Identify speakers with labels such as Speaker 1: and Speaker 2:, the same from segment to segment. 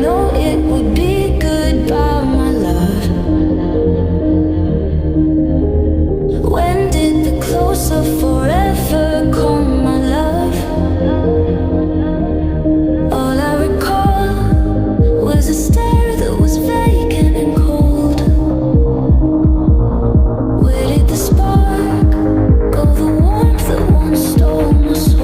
Speaker 1: know it would be goodbye, my love. When did the close of forever come, my love? All I recall was a stare that was vacant and cold. Where did the spark go, the warmth that once stole my soul?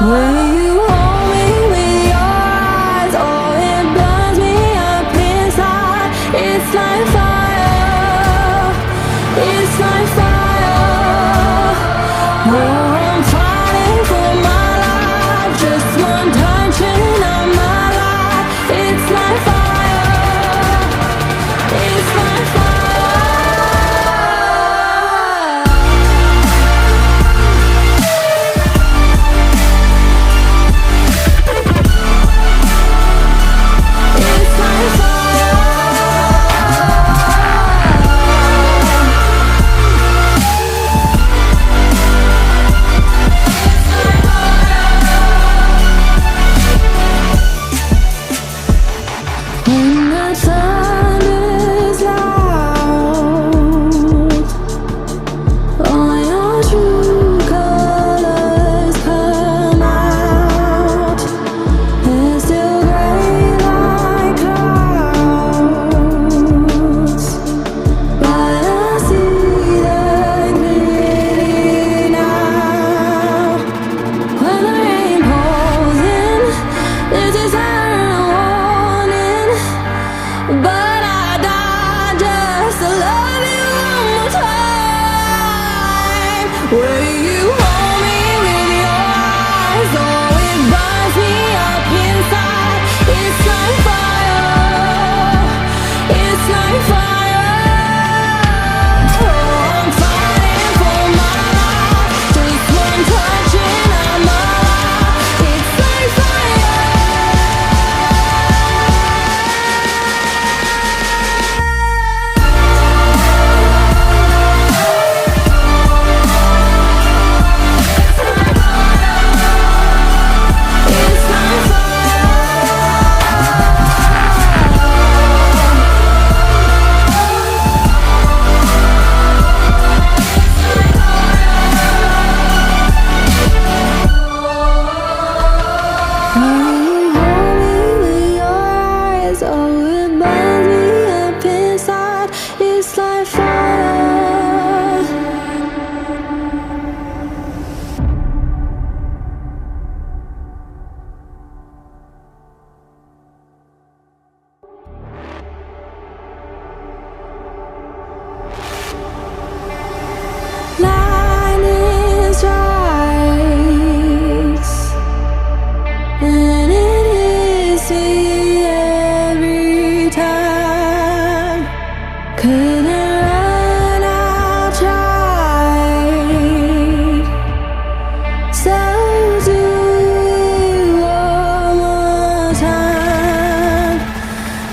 Speaker 1: When you hold me with your eyes, oh, it burns me up inside. It's like fire, it's like fire. Oh, I'm fighting for my life, just one touch and I'm alive. It's like fire, it's like fire. When the thunder's loud, all your true colors come out. They're still gray like clouds, but I see them clearly now. When the rain pours in, there's a siren warning. But I died just to love you one more time. Will you hold me with your eyes? Oh, it burns me up inside. It's like fire, it's like fire. Oh, I'm fighting for my life, just one touch and I'm alive. It's like fire. Lightning strikes, and it hits me every time. Couldn't run out, tried. So do it one more time.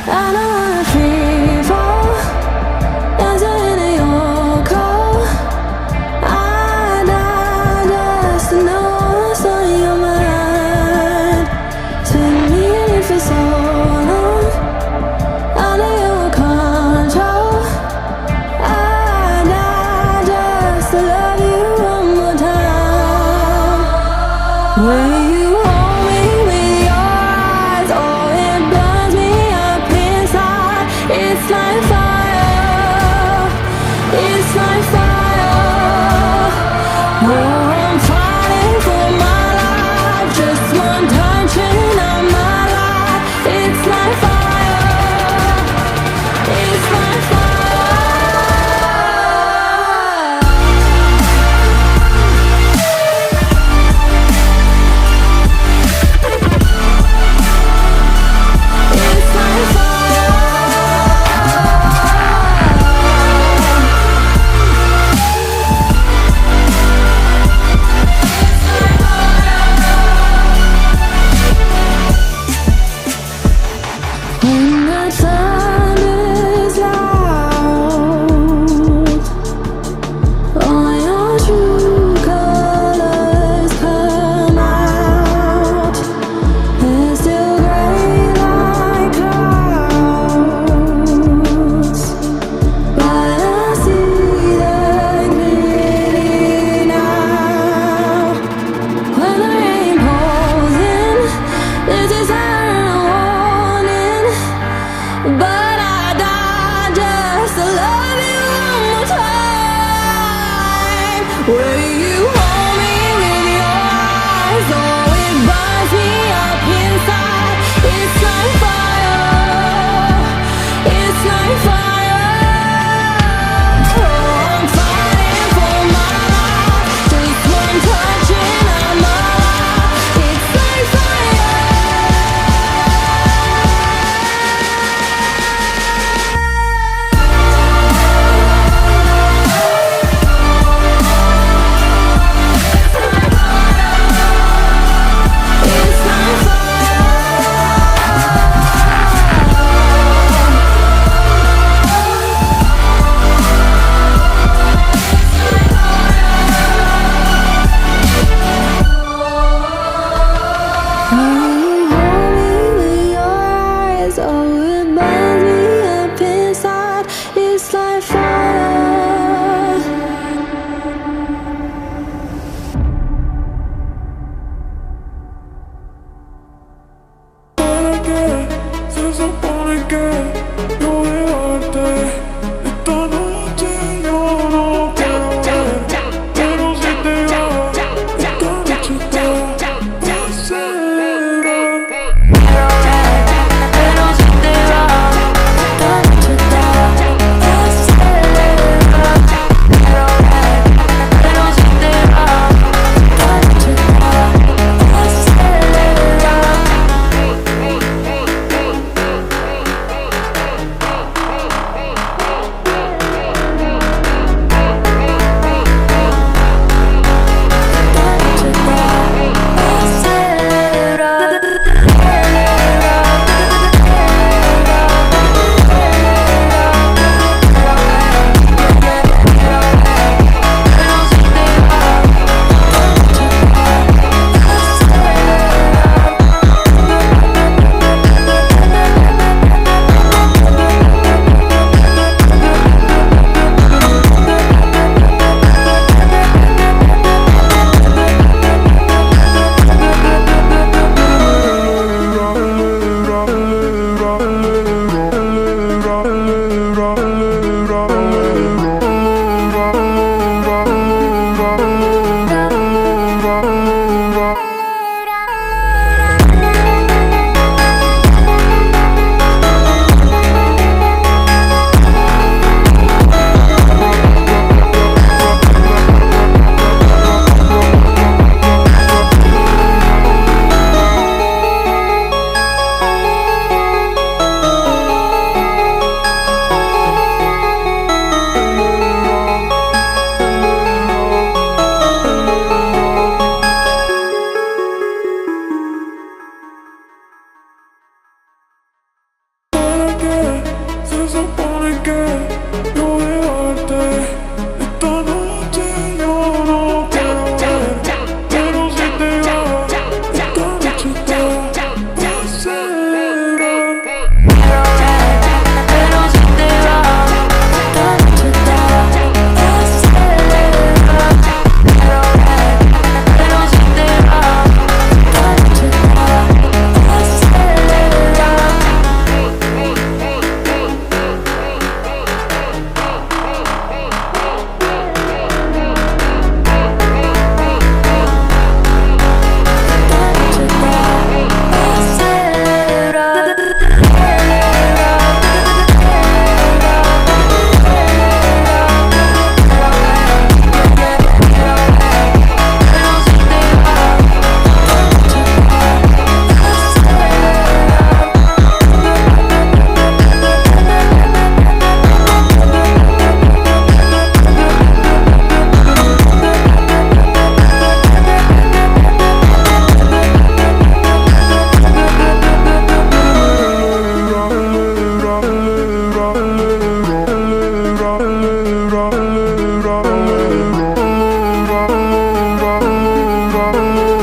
Speaker 1: I don't wanna free fall, dancing in your cold. I died just to know what's on your mind. Spin me in it for so long, out of your control. I died just to love you one more time. Will you hold me with your eyes? Oh, it burns me up inside. It's like fire, it's like fire. Oh, I'm fighting for my life, just one touch and I'm alive. It's like fire, it's like fire. you.